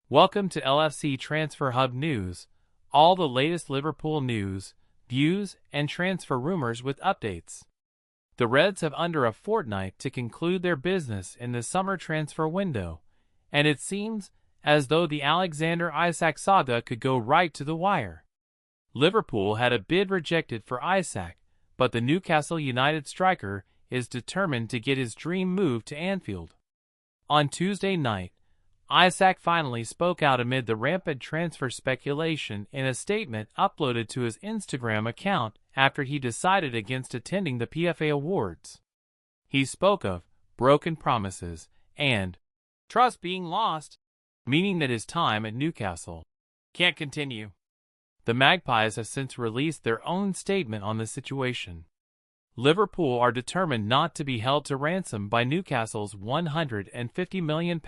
Welcome to LFC Transfer Hub News, all the latest Liverpool news, views, and transfer rumors with updates. The Reds have under a fortnight to conclude their business in the summer transfer window, and it seems as though the Alexander Isak saga could go right to the wire. Liverpool had a bid rejected for Isak, but the Newcastle United striker is determined to get his dream move to Anfield. On Tuesday night, Isak finally spoke out amid the rampant transfer speculation in a statement uploaded to his Instagram account after he decided against attending the PFA Awards. He spoke of broken promises and trust being lost, meaning that his time at Newcastle can't continue. The Magpies have since released their own statement on the situation. Liverpool are determined not to be held to ransom by Newcastle's £150 million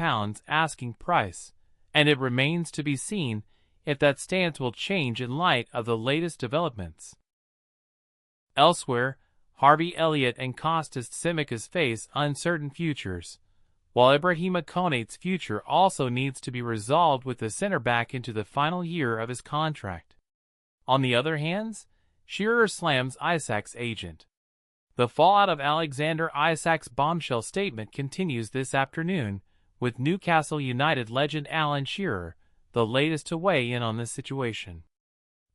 asking price, and it remains to be seen if that stance will change in light of the latest developments. Elsewhere, Harvey Elliott and Kostas Tsimikas face uncertain futures, while Ibrahima Konate's future also needs to be resolved with the centre-back into the final year of his contract. On the other hand, Shearer slams Isak's agent. The fallout of Alexander Isak's bombshell statement continues this afternoon, with Newcastle United legend Alan Shearer, the latest to weigh in on this situation.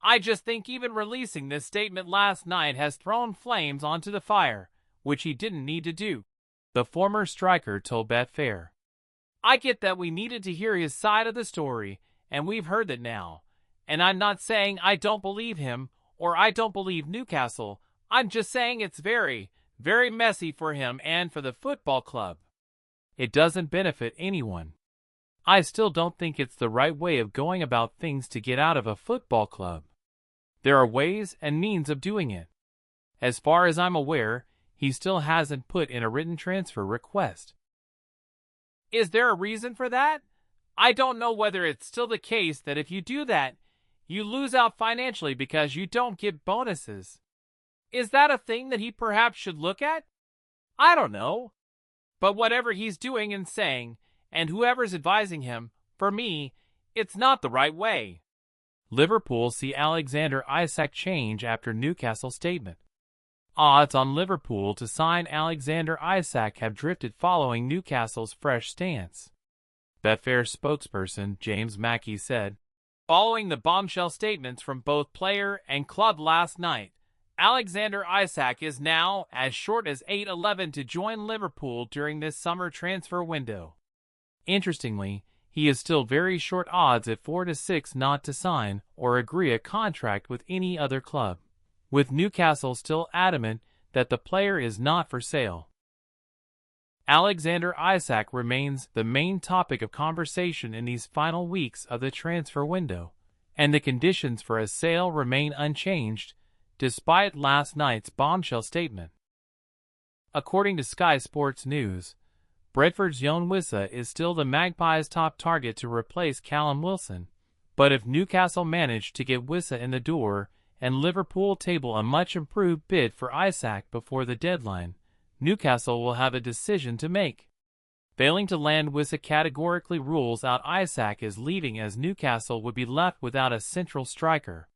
"I just think even releasing this statement last night has thrown flames onto the fire, which he didn't need to do," the former striker told Betfair. "I get that we needed to hear his side of the story, and we've heard that now. And I'm not saying I don't believe him, or I don't believe Newcastle. I'm just saying it's very, very messy for him and for the football club. It doesn't benefit anyone. I still don't think it's the right way of going about things to get out of a football club. There are ways and means of doing it. As far as I'm aware, he still hasn't put in a written transfer request." "Is there a reason for that? I don't know whether it's still the case that if you do that, you lose out financially because you don't get bonuses. Is that a thing that he perhaps should look at? I don't know. But whatever he's doing and saying, and whoever's advising him, for me, it's not the right way." Liverpool see Alexander Isak change after Newcastle statement. Odds on Liverpool to sign Alexander Isak have drifted following Newcastle's fresh stance. Betfair spokesperson James Mackey said, "Following the bombshell statements from both player and club last night, Alexander Isak is now as short as 8-11 to join Liverpool during this summer transfer window. Interestingly, he is still very short odds at 4-6 not to sign or agree a contract with any other club, with Newcastle still adamant that the player is not for sale." Alexander Isak remains the main topic of conversation in these final weeks of the transfer window, and the conditions for a sale remain unchanged, despite last night's bombshell statement. According to Sky Sports News, Brentford's Yoane Wissa is still the Magpies' top target to replace Callum Wilson, but if Newcastle manage to get Wissa in the door and Liverpool table a much-improved bid for Isak before the deadline, Newcastle will have a decision to make. Failing to land Wissa categorically rules out Isak as leaving, as Newcastle would be left without a central striker.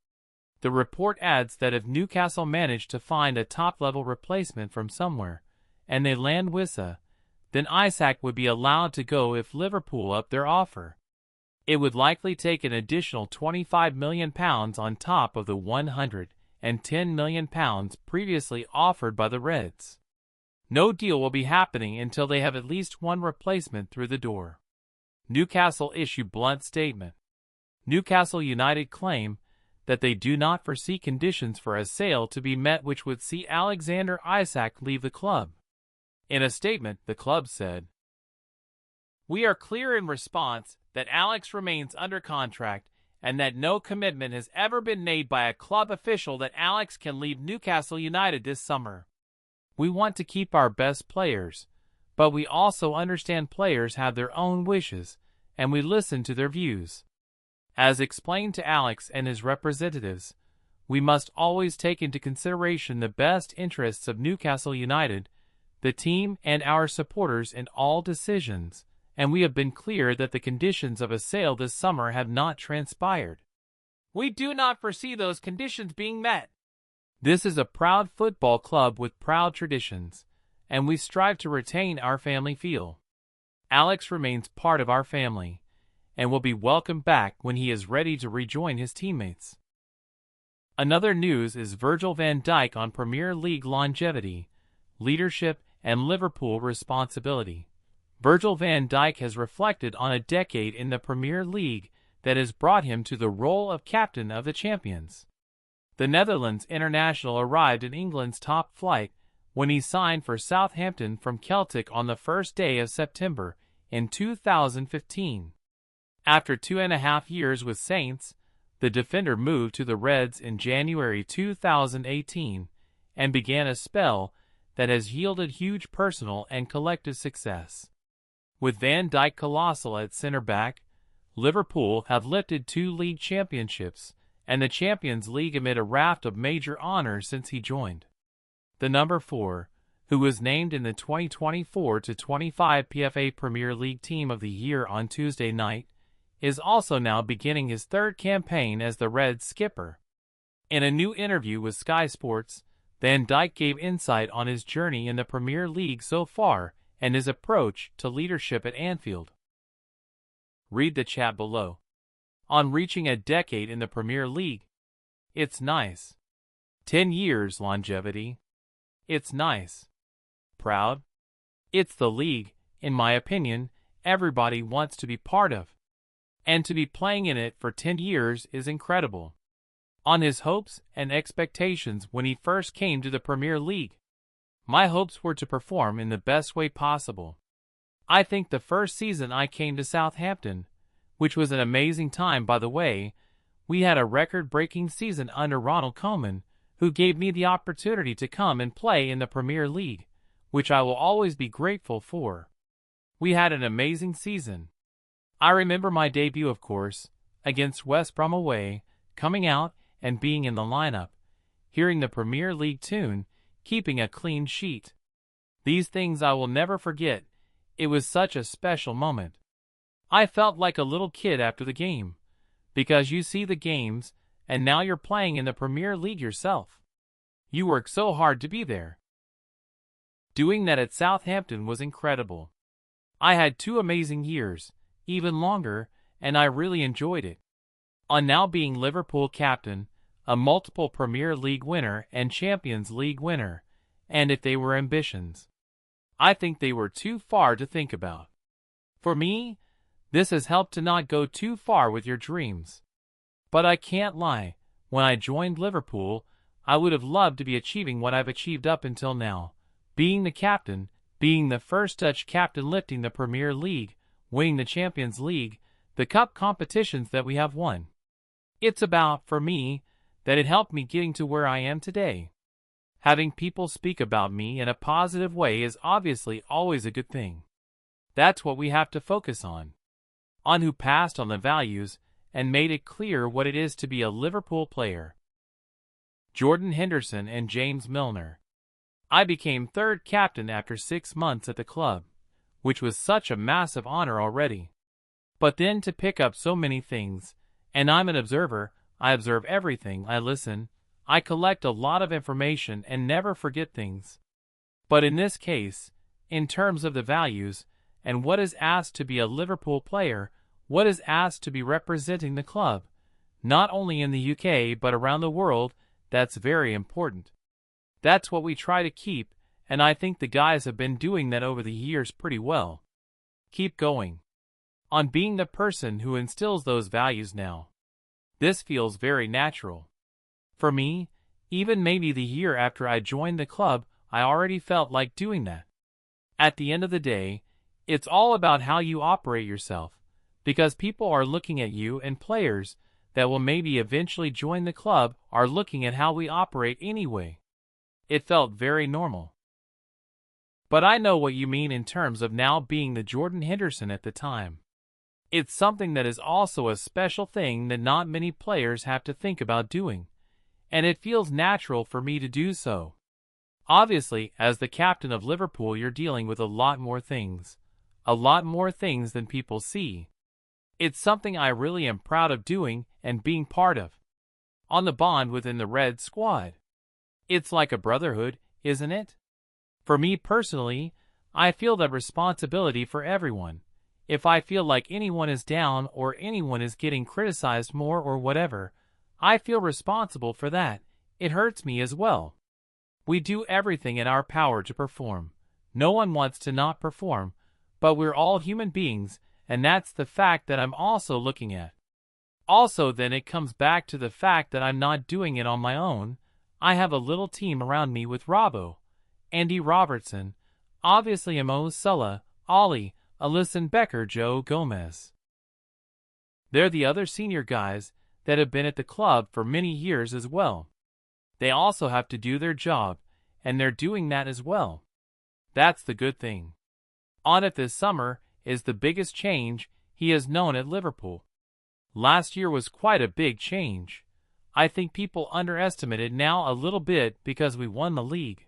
The report adds that if Newcastle manage to find a top-level replacement from somewhere, and they land Wissa, then Isak would be allowed to go if Liverpool up their offer. It would likely take an additional £25 million on top of the £110 million previously offered by the Reds. No deal will be happening until they have at least one replacement through the door. Newcastle issue blunt statement. Newcastle United claim that they do not foresee conditions for a sale to be met which would see Alexander Isak leave the club. In a statement, the club said, "We are clear in response that Alex remains under contract and that no commitment has ever been made by a club official that Alex can leave Newcastle United this summer. We want to keep our best players, but we also understand players have their own wishes, and we listen to their views. As explained to Alex and his representatives, we must always take into consideration the best interests of Newcastle United, the team and our supporters in all decisions, and we have been clear that the conditions of a sale this summer have not transpired. We do not foresee those conditions being met. This is a proud football club with proud traditions, and we strive to retain our family feel. Alex remains part of our family, and will be welcomed back when he is ready to rejoin his teammates. Another news is Virgil van Dijk on Premier League longevity, leadership, and Liverpool responsibility. Virgil van Dijk has reflected on a decade in the Premier League that has brought him to the role of captain of the champions. The Netherlands international arrived in England's top flight when he signed for Southampton from Celtic on the first day of September in 2015. After 2.5 years with Saints, the defender moved to the Reds in January 2018 and began a spell that has yielded huge personal and collective success. With Van Dijk colossal at centre-back, Liverpool have lifted 2 league championships and the Champions League amid a raft of major honors since he joined. The number 4, who was named in the 2024-25 PFA Premier League Team of the Year on Tuesday night, is also now beginning his 3rd campaign as the Reds skipper. In a new interview with Sky Sports, Van Dijk gave insight on his journey in the Premier League so far and his approach to leadership at Anfield. Read the chat below. On reaching a decade in the Premier League. It's nice. 10 years longevity. It's nice. Proud. It's the league, in my opinion, everybody wants to be part of. And to be playing in it for 10 years is incredible. On his hopes and expectations when he first came to the Premier League. My hopes were to perform in the best way possible. I think the first season I came to Southampton, which was an amazing time by the way, we had a record-breaking season under Ronald Koeman, who gave me the opportunity to come and play in the Premier League, which I will always be grateful for. We had an amazing season. I remember my debut, of course, against West Brom away, coming out and being in the lineup, hearing the Premier League tune, keeping a clean sheet. These things I will never forget. It was such a special moment. I felt like a little kid after the game, because you see the games, and now you're playing in the Premier League yourself. You work so hard to be there. Doing that at Southampton was incredible. I had 2 amazing years, even longer, and I really enjoyed it. On now being Liverpool captain, a multiple Premier League winner and Champions League winner, and if they were ambitions, I think they were too far to think about. For me, this has helped to not go too far with your dreams. But I can't lie, when I joined Liverpool, I would have loved to be achieving what I've achieved up until now, being the captain, being the first Dutch captain lifting the Premier League, winning the Champions League, the cup competitions that we have won. It's about, for me, that it helped me getting to where I am today. Having people speak about me in a positive way is obviously always a good thing. That's what we have to focus on who passed on the values and made it clear what it is to be a Liverpool player. Jordan Henderson and James Milner. I became 3rd captain after 6 months at the club, which was such a massive honor already. But then to pick up so many things, and I'm an observer, I observe everything, I listen, I collect a lot of information and never forget things. But in this case, in terms of the values, and what is asked to be a Liverpool player, what is asked to be representing the club, not only in the UK but around the world, that's very important. That's what we try to keep, and I think the guys have been doing that over the years pretty well. Keep going on being the person who instills those values now. This feels very natural. For me, even maybe the year after I joined the club, I already felt like doing that. At the end of the day, it's all about how you operate yourself, because people are looking at you and players that will maybe eventually join the club are looking at how we operate anyway. It felt very normal. But I know what you mean in terms of now being the Jordan Henderson at the time. It's something that is also a special thing that not many players have to think about doing, and it feels natural for me to do so. Obviously, as the captain of Liverpool, you're dealing with a lot more things, a lot more things than people see. It's something I really am proud of doing and being part of. On the bond within the Red squad. It's like a brotherhood, isn't it? For me personally, I feel that responsibility for everyone. If I feel like anyone is down or anyone is getting criticized more or whatever, I feel responsible for that. It hurts me as well. We do everything in our power to perform. No one wants to not perform, but we're all human beings, and that's the fact that I'm also looking at. Also, then it comes back to the fact that I'm not doing it on my own. I have a little team around me with Robbo, Andy Robertson, obviously Mo Sulla, Ollie, Alisson Becker, Joe Gomez. They're the other senior guys that have been at the club for many years as well. They also have to do their job, and they're doing that as well. That's the good thing. On it this summer is the biggest change he has known at Liverpool. Last year was quite a big change. I think people underestimate it now a little bit because we won the league.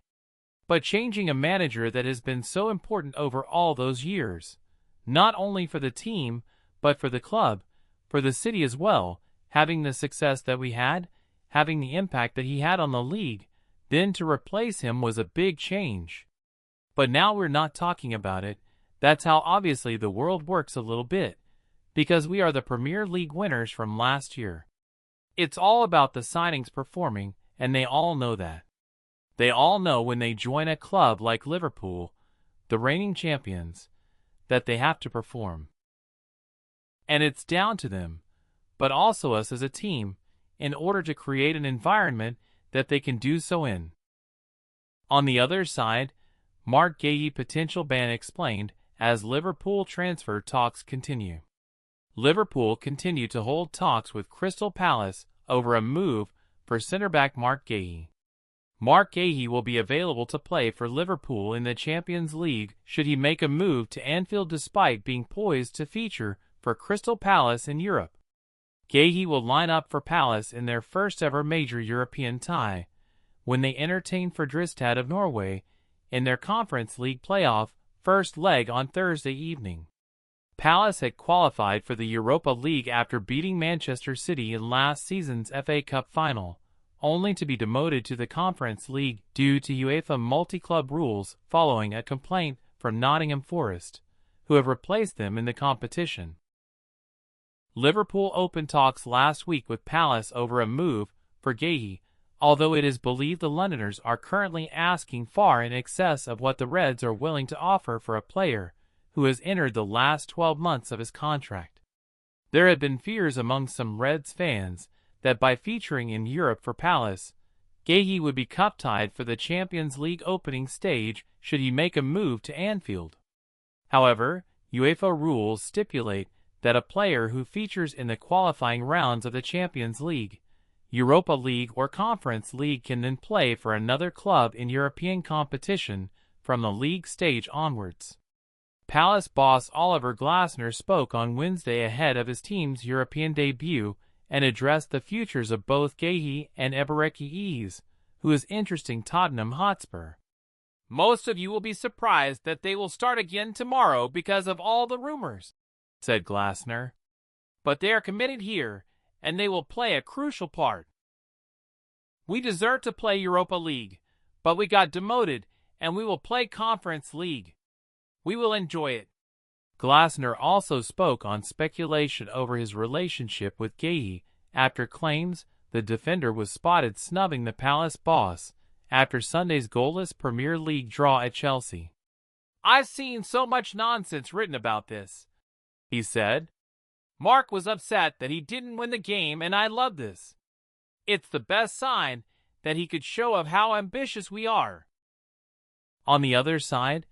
But changing a manager that has been so important over all those years, not only for the team, but for the club, for the city as well, having the success that we had, having the impact that he had on the league, then to replace him was a big change. But now we're not talking about it. That's how obviously the world works a little bit, because we are the Premier League winners from last year. It's all about the signings performing, and they all know that. They all know when they join a club like Liverpool, the reigning champions, that they have to perform. And it's down to them, but also us as a team, in order to create an environment that they can do so in. On the other side, Mark Guéhi potential ban explained as Liverpool transfer talks continue. Liverpool continue to hold talks with Crystal Palace over a move for centre-back Mark Guéhi. Mark Guéhi will be available to play for Liverpool in the Champions League should he make a move to Anfield despite being poised to feature for Crystal Palace in Europe. Guéhi will line up for Palace in their first ever major European tie, when they entertain Fredrikstad of Norway in their Conference League playoff first leg on Thursday evening. Palace had qualified for the Europa League after beating Manchester City in last season's FA Cup final, only to be demoted to the Conference League due to UEFA multi-club rules following a complaint from Nottingham Forest, who have replaced them in the competition. Liverpool opened talks last week with Palace over a move for Guéhi, although it is believed the Londoners are currently asking far in excess of what the Reds are willing to offer for a player who has entered the last 12 months of his contract. There had been fears among some Reds fans that by featuring in Europe for Palace, Guéhi would be cup-tied for the Champions League opening stage should he make a move to Anfield. However, UEFA rules stipulate that a player who features in the qualifying rounds of the Champions League, Europa League or Conference League can then play for another club in European competition from the league stage onwards. Palace boss Oliver Glasner spoke on Wednesday ahead of his team's European debut and addressed the futures of both Guéhi and Eberechi Eze, who is interesting Tottenham Hotspur. "Most of you will be surprised that they will start again tomorrow because of all the rumors," said Glasner. "But they are committed here, and they will play a crucial part. We deserve to play Europa League, but we got demoted, and we will play Conference League. We will enjoy it." Glasner also spoke on speculation over his relationship with Guéhi after claims the defender was spotted snubbing the Palace boss after Sunday's goalless Premier League draw at Chelsea. "I've seen so much nonsense written about this," he said. "Mark was upset that he didn't win the game, and I love this. It's the best sign that he could show of how ambitious we are." On the other side,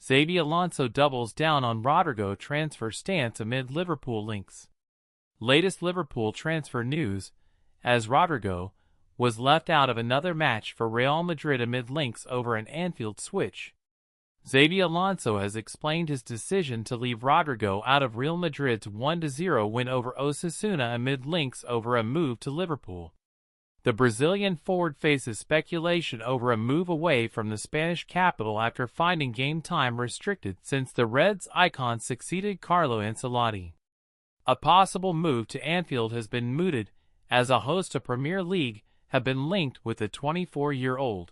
Xabi Alonso doubles down on Rodrygo transfer stance amid Liverpool links. Latest Liverpool transfer news, as Rodrygo was left out of another match for Real Madrid amid links over an Anfield switch. Xabi Alonso has explained his decision to leave Rodrygo out of Real Madrid's 1-0 win over Osasuna amid links over a move to Liverpool. The Brazilian forward faces speculation over a move away from the Spanish capital after finding game time restricted since the Reds' icon succeeded Carlo Ancelotti. A possible move to Anfield has been mooted, as a host of Premier League have been linked with the 24-year-old.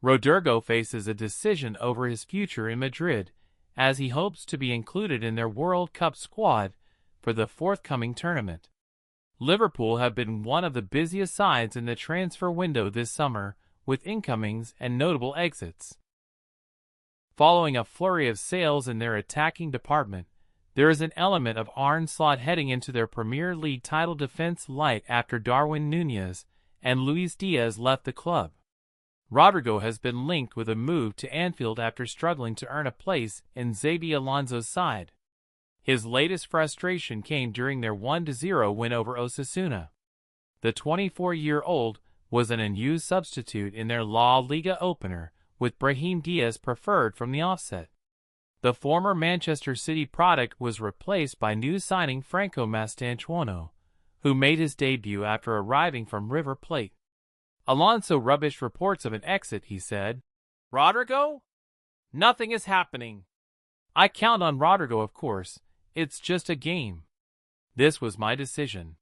Rodrygo faces a decision over his future in Madrid, as he hopes to be included in their World Cup squad for the forthcoming tournament. Liverpool have been one of the busiest sides in the transfer window this summer, with incomings and notable exits. Following a flurry of sales in their attacking department, there is an element of onslaught heading into their Premier League title defense light after Darwin Núñez and Luis Diaz left the club. Rodrygo has been linked with a move to Anfield after struggling to earn a place in Xabi Alonso's side. His latest frustration came during their 1-0 win over Osasuna. The 24-year-old was an unused substitute in their La Liga opener, with Brahim Diaz preferred from the offset. The former Manchester City product was replaced by new signing Franco Mastantuono, who made his debut after arriving from River Plate. Alonso rubbished reports of an exit, he said. "Rodrygo? Nothing is happening. I count on Rodrygo, of course. It's just a game. This was my decision."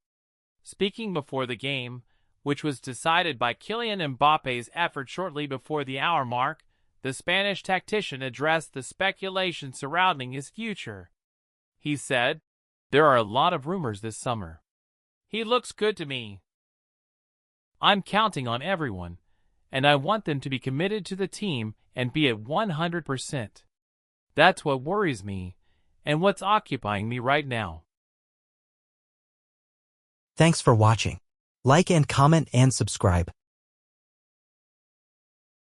Speaking before the game, which was decided by Kylian Mbappe's effort shortly before the hour mark, the Spanish tactician addressed the speculation surrounding his future. He said, "There are a lot of rumors this summer. He looks good to me. I'm counting on everyone, and I want them to be committed to the team and be at 100%. That's what worries me, and what's occupying me right now." Thanks for watching. Like and comment and subscribe.